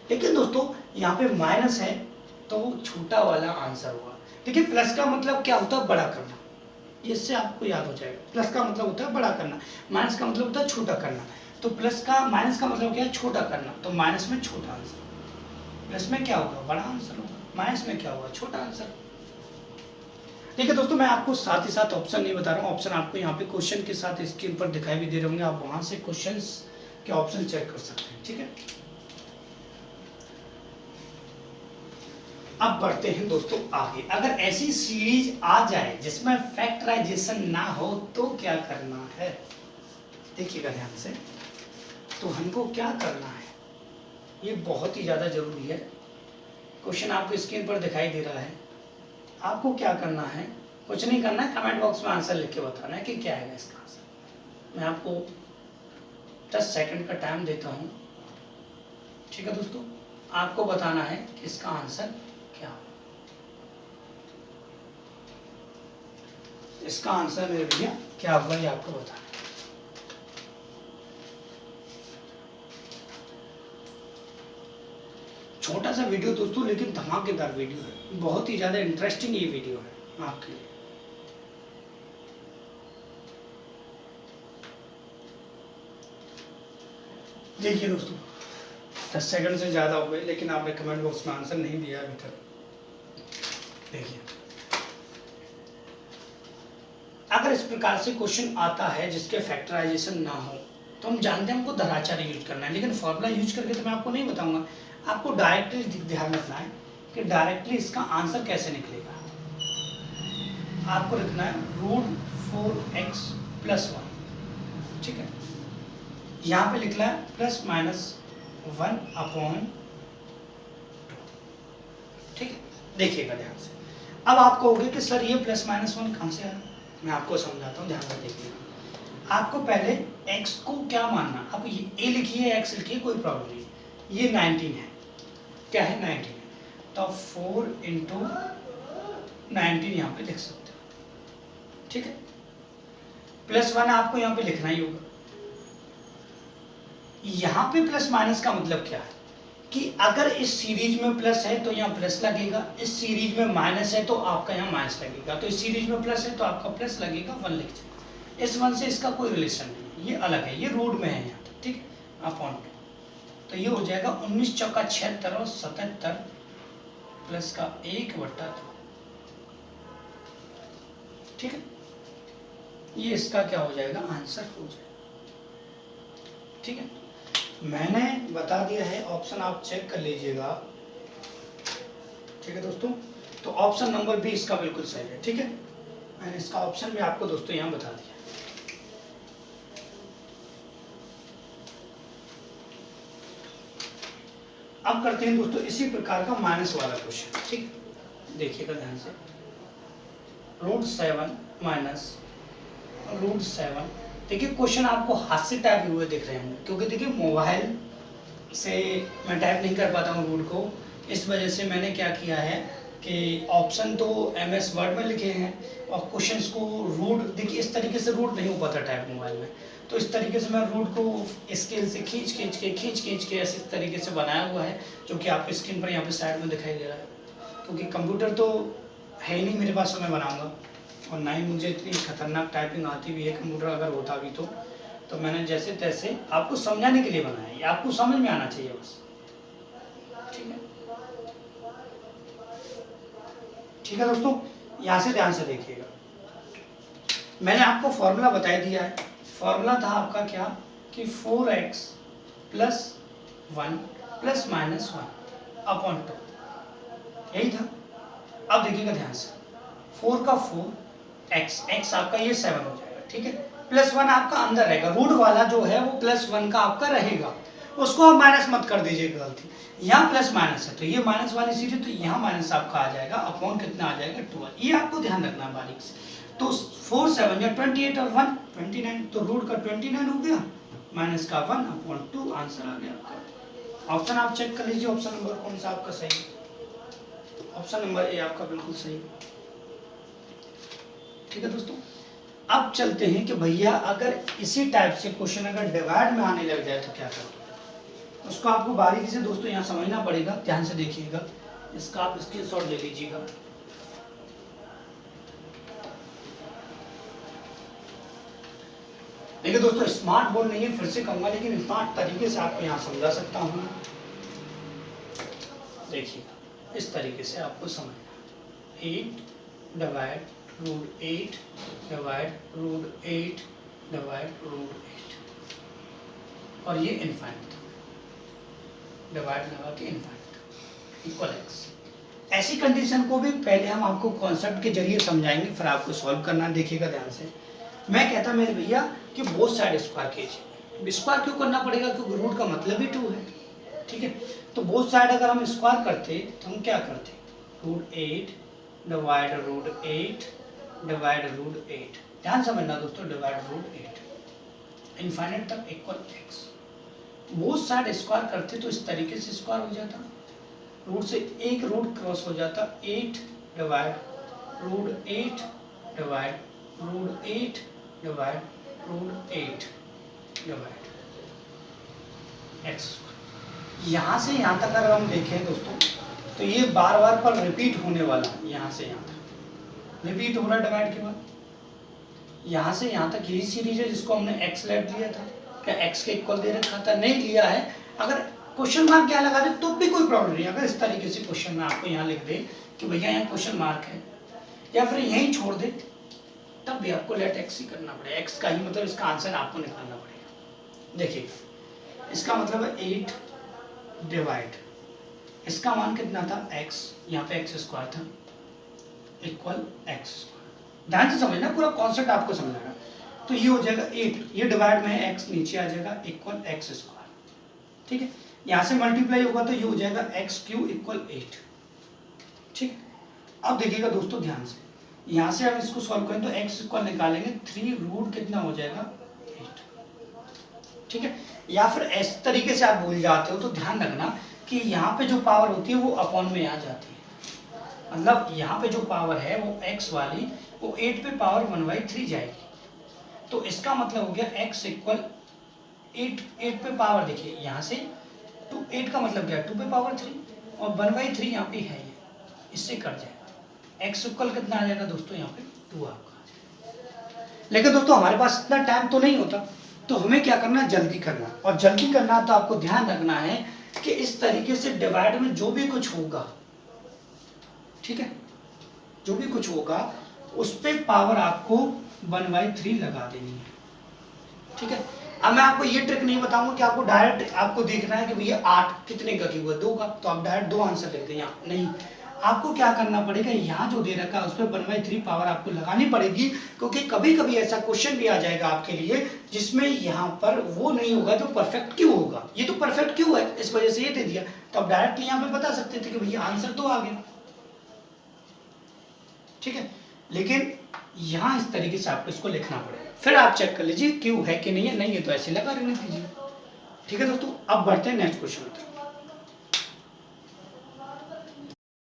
लेकिन दोस्तों यहाँ पे माइनस है तो वो छोटा वाला आंसर होगा। देखिए प्लस का मतलब क्या होता है? बड़ा करना, इससे आपको याद हो जाएगा। प्लस का मतलब होता है बड़ा करना, माइनस का मतलब होता है छोटा करना। तो प्लस का माइनस का मतलब क्या है? छोटा करना। तो माइनस में छोटा आंसर, प्लस में क्या होगा? बड़ा आंसर होगा, माइनस में क्या होगा? छोटा आंसर। ठीक है दोस्तों, मैं आपको साथ ही साथ ऑप्शन नहीं बता रहा हूँ, ऑप्शन आपको यहाँ पे क्वेश्चन के साथ स्क्रीन पर दिखाई भी दे रहे होंगे, आप वहां से क्वेश्चन के ऑप्शन चेक कर सकते हैं, ठीक है। अब बढ़ते हैं दोस्तों आगे। अगर ऐसी सीरीज आ जाए जिसमें फैक्टराइजेशन ना हो तो क्या करना है? देखिएगा ध्यान से, तो हमको क्या करना है, ये बहुत ही ज्यादा जरूरी है। क्वेश्चन आपको स्क्रीन पर दिखाई दे रहा है, आपको क्या करना है? कुछ नहीं करना है, कमेंट बॉक्स में आंसर लिख के बताना है कि क्या है इसका आंसर। मैं आपको 10 सेकंड का टाइम देता हूं, ठीक है दोस्तों। आपको बताना है कि इसका आंसर क्या हो। इसका आंसर मेरे भैया क्या होगा ये आपको बताना है। छोटा सा वीडियो दोस्तों, लेकिन धमाकेदार वीडियो है, बहुत ही ज्यादा इंटरेस्टिंग ये वीडियो है आपके लिए। देखिए दोस्तों, 10 सेकंड से ज्यादा हो गए, लेकिन आपने कमेंट बॉक्स में आंसर नहीं दिया अभी तक। देखिए, अगर इस प्रकार से क्वेश्चन आता है जिसके फैक्टराइजेशन ना हो तो हम जानते हैं हमको धराचार यूज करना है, लेकिन फॉर्मूला यूज करके तो मैं आपको नहीं बताऊंगा। आपको डायरेक्टली ध्यान रखना है कि डायरेक्टली इसका आंसर कैसे निकलेगा। आपको लिखना है √4x + 1, ठीक है। यहाँ पे लिखना है ±1/2, ठीक है। देखिएगा ध्यान से, अब आप कहोगे कि सर ये ±1 कहाँ से आया? मैं आपको समझाता हूँ, ध्यान से देखिएगा। आपको पहले x को क्या मानना, आप ये a लिखिए x लिखिए, कोई प्रॉब्लम नहीं। ये 19 है, क्या है? 19 है, तो 4 × 19 यहाँ पे लिख सकते हो, ठीक है। +1 आपको यहाँ पे लिखना ही होगा। यहाँ पे प्लस माइनस का मतलब क्या है कि अगर इस सीरीज में प्लस है तो यहाँ प्लस लगेगा, इस सीरीज में माइनस है तो आपका यहाँ माइनस लगेगा। तो इस सीरीज में प्लस है तो आपका प्लस लगेगा, 1 लिख देगा। इस 1 से इसका कोई रिलेशन नहीं, ये अलग है, ये रूट में है यहाँ, ठीक, अपॉन 2। तो ये हो जाएगा 19 चौका 76 और 77 प्लस का 1/2, ठीक है। ये इसका क्या हो जाएगा? आंसर हो जाएगा, ठीक है। मैंने बता दिया है, ऑप्शन आप चेक कर लीजिएगा, ठीक है दोस्तों। तो ऑप्शन नंबर बी इसका बिल्कुल सही है, ठीक है। मैंने इसका ऑप्शन भी आपको दोस्तों यहाँ बता दिया। अब करते हैं दोस्तों इसी प्रकार का माइनस वाला क्वेश्चन, ठीक। देखिएगा ध्यान से, √7 - √7। देखिए क्वेश्चन आपको हाथ से टाइप हुए दिख रहे होंगे, क्योंकि देखिए मोबाइल से मैं टाइप नहीं कर पाता हूँ रूट को, इस वजह से मैंने क्या किया है कि ऑप्शन तो MS वर्ड में लिखे हैं और क्वेश्चंस को रूट, देखिए इस तरीके से रूट नहीं हो पाता टाइप मोबाइल में, तो इस तरीके से मैं रूट को स्केल से खींच के ऐसे इस तरीके से बनाया हुआ है, जो कि आपकी स्क्रीन पर यहाँ पे साइड में दिखाई दे रहा है। क्योंकि कंप्यूटर तो है ही नहीं मेरे पास, तो मैं बनाऊँगा, और ना ही मुझे इतनी खतरनाक टाइपिंग आती भी है, कंप्यूटर अगर होता भी तो मैंने जैसे तैसे आपको समझाने के लिए बनाया है, आपको समझ में आना चाहिए बस, ठीक है। ठीक है दोस्तों, यहाँ से ध्यान से देखिएगा, मैंने आपको फॉर्मूला बता दिया है। फॉर्मूला था आपका क्या कि 4x plus 1 plus minus 1 upon 2, यही था। अब देखिएगा ध्यान से, 4 का 4, x आपका ये 7 हो जाएगा, ठीक है, प्लस 1 आपका अंदर रहेगा, रूट वाला जो है वो प्लस 1 का आपका रहेगा, उसको आप माइनस मत कर दीजिएगा गलती, यहाँ प्लस माइनस है तो ये माइनस वाली सीधी, तो यहाँ माइनस आपका आ जाएगा, अपॉन कितना आ जाएगा 12, ये आपको ध्यान रखना है बारीक से। तो 4 7 या 28 और 1 29, तो रूट का 29 हो गया माइनस का 1 अपॉन 2, आंसर आ गया आपका। ऑप्शन आप चेक कर लीजिए, ऑप्शन नंबर कौन सा आपका सही है, ऑप्शन नंबर ए आपका बिल्कुल सही है। ठीक है दोस्तों, अब चलते हैं कि भैया अगर इसी टाइप से क्वेश्चन अगर डिवाइड में आने लग जाए तो क्या करोगे, उसको आपको बारीकी से दोस्तों यहाँ समझना पड़ेगा, ध्यान से देखिएगा, इसका आप स्क्रीनशॉट ले लीजिएगा। देखिए दोस्तों, स्मार्ट बोर्ड नहीं है, फिर से कहूंगा, लेकिन स्मार्ट तरीके से आपको यहाँ समझा सकता हूँ। देखिए इस तरीके से आपको समझना, 8 divide root 8 divide root 8 divide root 8, और ये इनफाइनाइट डिवाइड लगा के इनफाइनाइट इक्वल एक्स। ऐसी कंडीशन को भी पहले हम आपको कॉन्सेप्ट के जरिए समझाएंगे, फिर आपको सॉल्व करना। देखिएगा ध्यान से, मैं कहता मेरे भैया कि बोथ साइड स्क्वायर कीजिए। स्क्वायर क्यों करना पड़ेगा, क्योंकि रूट का मतलब ही 2 है, ठीक है। तो बोथ साइड अगर हम स्क्वायर करते तो हम क्या करते, root 8 divide root 8 divide root 8, ध्यान समझना दोस्तों, डिवाइड रूट 8 इनफाइनाइट तक equal x. Both side square करते तो इस तरीके से स्क्वायर हो जाता, रूट से एक रूट क्रॉस हो जाता, 8 divide root 8 divide root 8 divide root 8 divide x. यहाँ से यहाँ तक अगर हम देखें दोस्तों, तो ये बार बार पर रिपीट होने वाला, यहाँ से यहाँ तक रिपीट हो रहा है डिवाइड के बाद, यहाँ से यहाँ तक यही सीरीज है जिसको हमने एक्स लेट लिया था। क्या एक्स के इक्वल दे रखा था, नहीं लिया है। अगर क्वेश्चन मार्क क्या लगा दे तो भी कोई प्रॉब्लम नहीं, अगर इस तरीके से क्वेश्चन में आपको यहाँ लिख दे कि भैया यहाँ क्वेश्चन मार्क है, या फिर यहीं छोड़ दे, तब भी आपको लेट एक्स ही करना पड़ेगा। एक्स का ही मतलब इसका आंसर आपको निकालना पड़ेगा। देखिए इसका मतलब है 8 डिवाइड, इसका मान कितना था x, यहाँ पे एक्स स्क्वायर था इक्वल एक्स स्क्वायर। ध्यान से समझना, पूरा कॉन्सेप्ट आपको समझाना। तो ये हो जाएगा 8, ये डिवाइड में है, x नीचे आ जाएगा इक्वल एक्स स्क्वायर, ठीक है। यहाँ से मल्टीप्लाई होगा तो ये हो जाएगा एक्स क्यूब इक्वल 8, ठीक। अब देखिएगा दोस्तों ध्यान से, यहाँ से हम इसको सॉल्व करें तो x इक्वल निकालेंगे 3 रूट कितना हो जाएगा 8, ठीक है। या फिर इस तरीके से आप भूल जाते हो तो ध्यान रखना कि यहाँ पे जो पावर होती है वो अपॉन में आ जाती है, मतलब यहाँ पे जो पावर है वो x वाली वो 8 पे पावर 1/3 जाएगी। तो इसका मतलब हो गया x इक्वल 8 पे पावर, देखिए यहाँ से 8 का मतलब क्या है 2 पे पावर 3, और 1/3 यहाँ पे है, इससे कट जाएगा, x इक्वल कितना आ जाएगा दोस्तों यहाँ पे 2 आपका। लेकिन दोस्तों हमारे पास इतना टाइम तो नहीं होता, तो हमें क्या करना है, जल्दी करना। और जल्दी करना तो आपको ध्यान रखना है कि इस तरीके से डिवाइड में जो भी कुछ होगा, ठीक है, जो भी कुछ होगा उस पे पावर आपको 1/3 लगा देनी है, ठीक है। अब मैं आपको ये ट्रिक नहीं बताऊंगा कि आपको डायरेक्ट आपको देखना है कि भैया 8 कितने का क्यूब है, 2 का, तो आप डायरेक्ट 2 आंसर लिख दें यहाँ, नहीं। आपको क्या करना पड़ेगा, यहाँ जो दे रखा है उस पर 1/3 पावर आपको लगानी पड़ेगी, क्योंकि कभी कभी ऐसा क्वेश्चन भी आ जाएगा आपके लिए जिसमें यहाँ पर वो नहीं होगा जो परफेक्ट क्यों होगा। ये तो परफेक्ट क्यों है, इस वजह से ये दे दिया, तो आप डायरेक्ट यहाँ पे बता सकते थे कि भैया आंसर तो आ गया, ठीक है। लेकिन यहाँ इस तरीके से आपको इसको लिखना पड़ेगा, फिर आप चेक कर लीजिए क्यों है कि नहीं है, नहीं है तो ऐसे लगा रहने दीजिए, ठीक है दोस्तों। अब बढ़ते हैं नेक्स्ट क्वेश्चन की तरफ,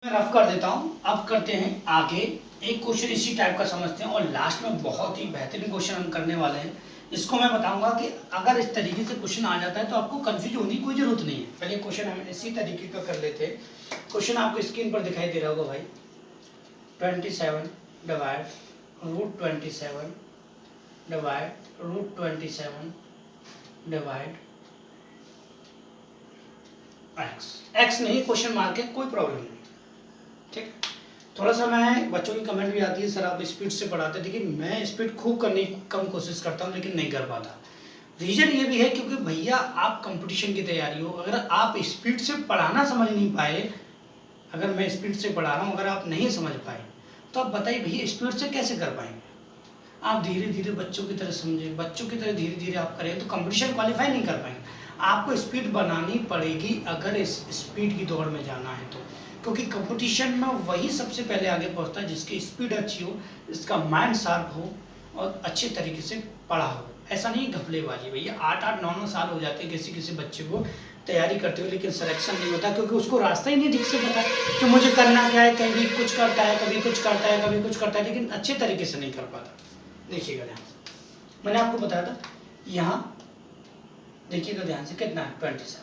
मैं रफ कर देता हूं। अब करते हैं आगे, एक क्वेश्चन इसी टाइप का समझते हैं, और लास्ट में बहुत ही बेहतरीन क्वेश्चन हम करने वाले हैं। इसको मैं बताऊंगा कि अगर इस तरीके से क्वेश्चन आ जाता है तो आपको कंफ्यूज होने की कोई जरूरत नहीं है। पहले क्वेश्चन हम इसी तरीके का कर लेते हैं। क्वेश्चन आपको स्क्रीन पर दिखाई दे रहा होगा भाई, 27 divide root 27 divide root 27 divide x. X नहीं, क्वेश्चन मार्क है, कोई प्रॉब्लम नहीं, ठीक। थोड़ा सा मैं बच्चों की कमेंट भी आती है सर आप स्पीड से पढ़ाते हैं। देखिए मैं स्पीड खूब करने की कम कोशिश करता हूँ लेकिन नहीं कर पाता। रीजन ये भी है क्योंकि भैया आप कंपटीशन की तैयारी हो, अगर आप स्पीड से पढ़ाना समझ नहीं पाए, अगर मैं स्पीड से पढ़ा रहा हूँ अगर आप नहीं समझ पाए तो आप बताइए भैया स्पीड से कैसे कर पाएंगे। आप धीरे धीरे बच्चों की तरह समझें, बच्चों की तरह धीरे धीरे आप करें तो कंपटीशन क्वालिफाई नहीं कर पाएंगे। आपको स्पीड बनानी पड़ेगी अगर इस स्पीड की दौड़ में जाना है तो, क्योंकि कंपटीशन में वही सबसे पहले आगे पहुंचता है जिसकी स्पीड अच्छी हो, इसका माइंड शार्प हो और अच्छे तरीके से पढ़ा हो। ऐसा नहीं घपलेबाजी। भैया 8-8 9-9 साल हो जाते हैं किसी किसी बच्चे को तैयारी करते हुए लेकिन सिलेक्शन नहीं होता क्योंकि उसको रास्ता ही नहीं ठीक से पता कि मुझे करना क्या है। कभी कुछ करता है, कभी कुछ करता है, कभी कुछ करता है, लेकिन अच्छे तरीके से नहीं कर पाता। देखिएगा ध्यान से, मैंने आपको बताया था यहाँ देखिएगा ध्यान से कितना है 27।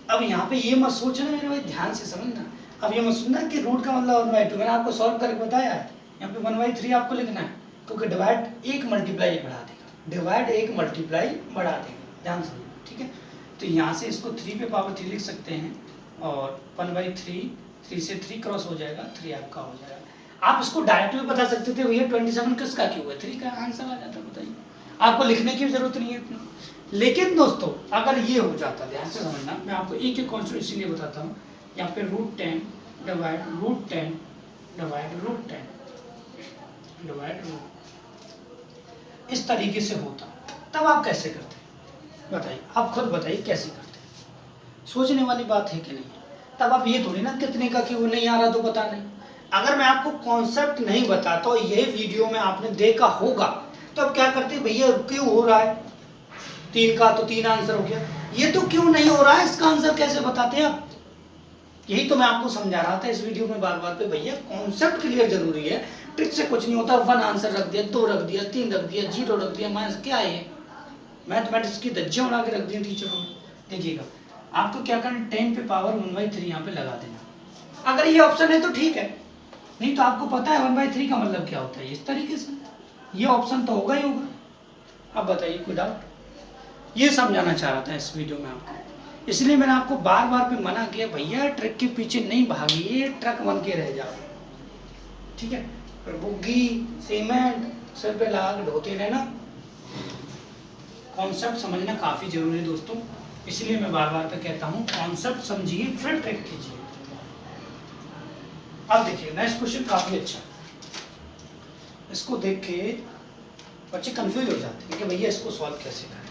अब यहाँ पे ये मत सोचना मेरे भाई, ध्यान से समझना। अब ये मत सोचना कि रूट का मतलब 1/2, मैंने आपको सॉल्व करके बताया है। यहाँ पे 1/3 आपको लिखना है क्योंकि डिवाइड एक मल्टीप्लाई बढ़ा देगा, डिवाइड एक मल्टीप्लाई बढ़ा देगा, ध्यान से, ठीक है। तो यहाँ से इसको 3 पे पावर 3 लिख सकते हैं और 1/3, 3 से 3 क्रॉस हो जाएगा, 3 आपका हो जाएगा। आप इसको डायरेक्ट भी बता सकते थे भैया 27 किसका क्यों है, 3 का आंसर आ जाता, बताइए, आपको लिखने की जरूरत नहीं है इतना। लेकिन दोस्तों अगर ये हो जाता, ध्यान से समझना, मैं आपको एक एक कॉन्सेप्ट इसीलिए बताता हूँ। यहाँ पे √10 डिवाइड √10 डिवाइड √10 डिवाइड √, इस तरीके से होता, तब आप कैसे करते बताइए, आप खुद बताइए कैसे करते। सोचने वाली बात है कि नहीं। तब आप ये थोड़ी ना कितने का क्यों नहीं आ रहा तो बता नहीं। अगर मैं आपको कॉन्सेप्ट नहीं बताता और ये वीडियो में आपने देखा होगा तो अब क्या करते भैया क्यों हो रहा है 3 का, तो 3 आंसर हो गया, ये तो क्यों नहीं हो रहा है इसका आंसर कैसे बताते हैं आप। यही तो मैं आपको समझा रहा था इस वीडियो में बार बार पे, भैया कॉन्सेप्ट क्लियर जरूरी है, ट्रिक से कुछ नहीं होता। 1 आंसर रख दिया, 2 रख दिया, 3 रख दिया, 0 रख दिया, माइनस, क्या है मैथमेटिक्स की धज्जियां उड़ा के रख दी टीचरों ने। देखिएगा आपको क्या करना, 10 पे पावर 1/3 यहाँ पे लगा देना। अगर ये ऑप्शन है तो ठीक है, नहीं तो आपको पता है 1/3 का मतलब क्या होता है, इस तरीके से ये ऑप्शन तो होगा ही होगा। अब बताइए कोई डाउट, ये समझाना चाह रहा था इस वीडियो में आपको, इसलिए मैंने आपको बार बार भी मना किया भैया ट्रक के पीछे नहीं भागिए, ट्रक बन के रह जाओ, ठीक है। पर बुग्गी सीमेंट सिर पे लगा के ढोते रहना। कॉन्सेप्ट समझना काफी जरूरी है दोस्तों, इसलिए मैं बार बार पे कहता हूँ कॉन्सेप्ट समझिए फिर ट्रिक कीजिए। अब देखिए नेक्स्ट क्वेश्चन काफी अच्छा, इसको देख के बच्चे कंफ्यूज हो जाते हैं कि भैया इसको सॉल्व कैसे करें।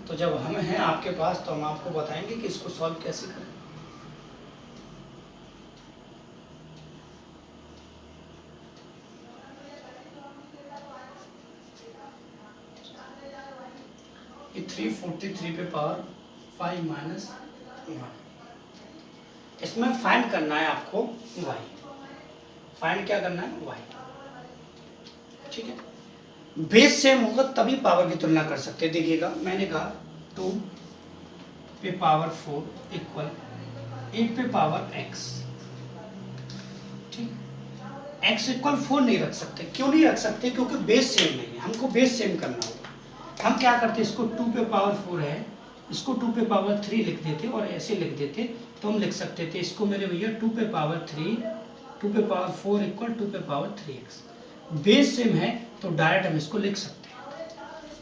तो जब हम हैं आपके पास तो हम आपको बताएंगे कि इसको सॉल्व कैसे करें। ये 343 पे पावर 5 माइनस 1, इसमें फाइंड करना है आपको y, फाइंड क्या करना है y, ठीक है। बेस सेम होगा तभी पावर की तुलना कर सकते हैं। देखिएगा मैंने कहा 2 पे पावर 4 इक्वल 8 पे पावर x, ठीक, x इक्वल 4 नहीं रख सकते। क्यों नहीं रख सकते, क्योंकि बेस सेम नहीं है, हमको बेस सेम करना होगा। हम क्या करते, इसको 2 पे पावर 4 है, इसको 2 पे पावर 3 लिख देते और ऐसे लिख देते तो हम लिख सकते थे इसको मेरे भैया 2 पे पावर 3 2 पे पावर 4 इक्वल 2 पे पावर 3x। बेस सेम है तो डायरेक्ट हम इसको लिख सकते हैं,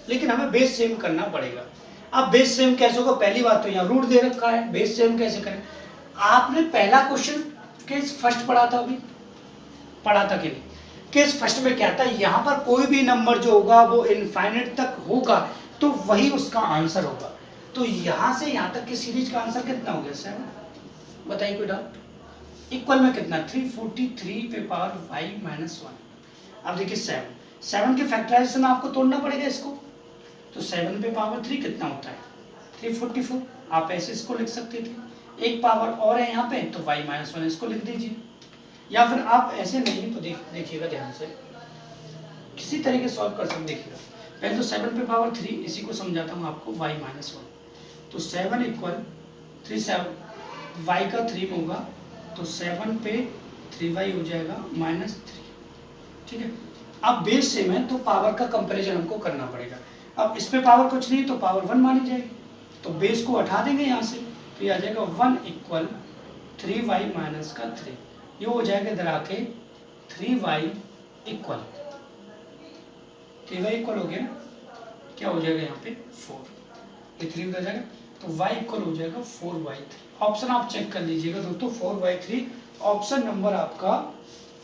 लेकिन हमें बेस सेम करना पड़ेगा। अब बेस सेम कैसे होगा, पहली बात तो यहाँ रूट दे रखा है, बेस सेम कैसे करें। आपने पहला क्वेश्चन केस फर्स्ट पढ़ा था, अभी पढ़ा था कि नहीं। केस फर्स्ट में क्या था, यहाँ पर कोई भी नंबर जो होगा वो इनफाइनाइट तक होगा तो वही उसका आंसर होगा। तो यहाँ से यहाँ तक की सीरीज का आंसर कितना हो गया 7, बताइए कोई डाउट। इक्वल में कितना 343 पे पावर 5 माइनस 1। अब देखिए 7 के फैक्टराइजेशन आपको तोड़ना पड़ेगा इसको, तो 7 पे पावर 3 कितना होता है 344। आप ऐसे इसको लिख सकते थे, एक पावर और है यहाँ पे तो y माइनस 1 इसको लिख दीजिए, या फिर आप ऐसे नहीं तो देखिएगा ध्यान से किसी तरीके सॉल्व कर सकते। देखिएगा पहले तो 7 पे पावर 3, इसी को समझाता हूँ आपको y माइनस 1। तो 7 इक्वल 3 7 y का 3 होगा तो 7 पे 3y हो जाएगा माइनस 3, ठीक है। अब बेस सेम है तो पावर का कंपैरिजन हमको करना पड़ेगा। अब इस पे पावर कुछ नहीं तो पावर 1 मानी जाएगी, तो बेस को हटा देंगे यहाँ से तो ये आ जाएगा 1 इक्वल 3y माइनस का 3। ये हो जाएगा इधर आके 3y इक्वल, 3y इक्वल हो गया, क्या हो जाएगा यहाँ पे 4, ये 3 उधर जाएगा तो y इक्वल हो जाएगा 4y3। ऑप्शन आप चेक कर लीजिएगा दोस्तों, 4y3 ऑप्शन नंबर आपका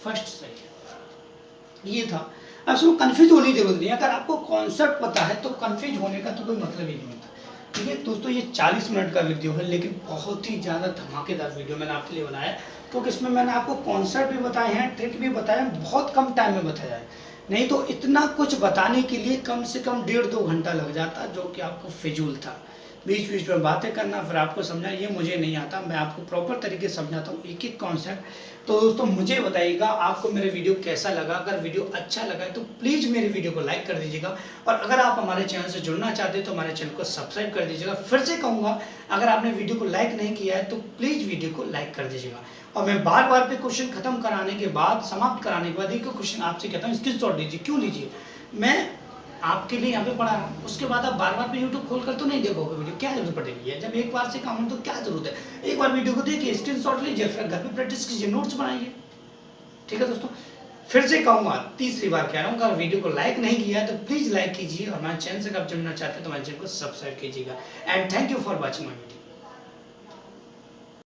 फर्स्ट सही है। ये था। अब इसमें कंफ्यूज होने की जरूरत नहीं है, अगर आपको कॉन्सेप्ट पता है तो कंफ्यूज होने का तो कोई मतलब ही नहीं होता। ठीक है दोस्तों, ये 40 मिनट का वीडियो है, लेकिन बहुत ही ज़्यादा धमाकेदार वीडियो मैंने आपके लिए बनाया है, क्योंकि इसमें मैंने आपको कॉन्सेप्ट भी बताए हैं, ट्रिक भी बताया है, बहुत कम टाइम में बताया है। नहीं तो इतना कुछ बताने के लिए कम से कम 1.5-2 घंटा लग जाता, जो कि आपको फिजूल था। बीच बीच में बातें करना, फिर आपको समझा, ये मुझे नहीं आता। मैं आपको प्रॉपर तरीके से समझाता हूँ एक एक कॉन्सेप्ट। तो दोस्तों मुझे बताइएगा आपको मेरे वीडियो कैसा लगा। अगर वीडियो अच्छा लगा है तो प्लीज़ मेरे वीडियो को लाइक कर दीजिएगा, और अगर आप हमारे चैनल से जुड़ना चाहते हैं तो हमारे चैनल को सब्सक्राइब कर दीजिएगा। फिर से कहूँगा, अगर आपने वीडियो को लाइक नहीं किया है तो प्लीज़ वीडियो को लाइक कर दीजिएगा। और मैं बार बार पे क्वेश्चन खत्म कराने के बाद, समाप्त कराने के बाद एक क्वेश्चन आपसे कहता हूँ, स्क्रीनशॉट लीजिए। क्यों लीजिए? मैं आपके लिए यहाँ पे पढ़ा रहा हूँ, उसके बाद आप बार बार पे यूट्यूब खोल कर तो नहीं देखोगे वीडियो, क्या जरूरत पड़ेगी है? जब एक बार से काम हो तो क्या जरूरत है? एक बार वीडियो को देखिए, स्क्रीनशॉट लीजिए, फिर घर पे प्रैक्टिस कीजिए, नोट्स बनाइए। ठीक है दोस्तों, फिर से कहूँगा, तीसरी बार कह रहा हूँ, अगर वीडियो को लाइक नहीं किया है तो प्लीज़ लाइक कीजिए, और हमारे चैनल से अगर जुड़ना चाहते हैं तो हमारे चैनल को सब्सक्राइब कीजिएगा। And thank you for watching my video.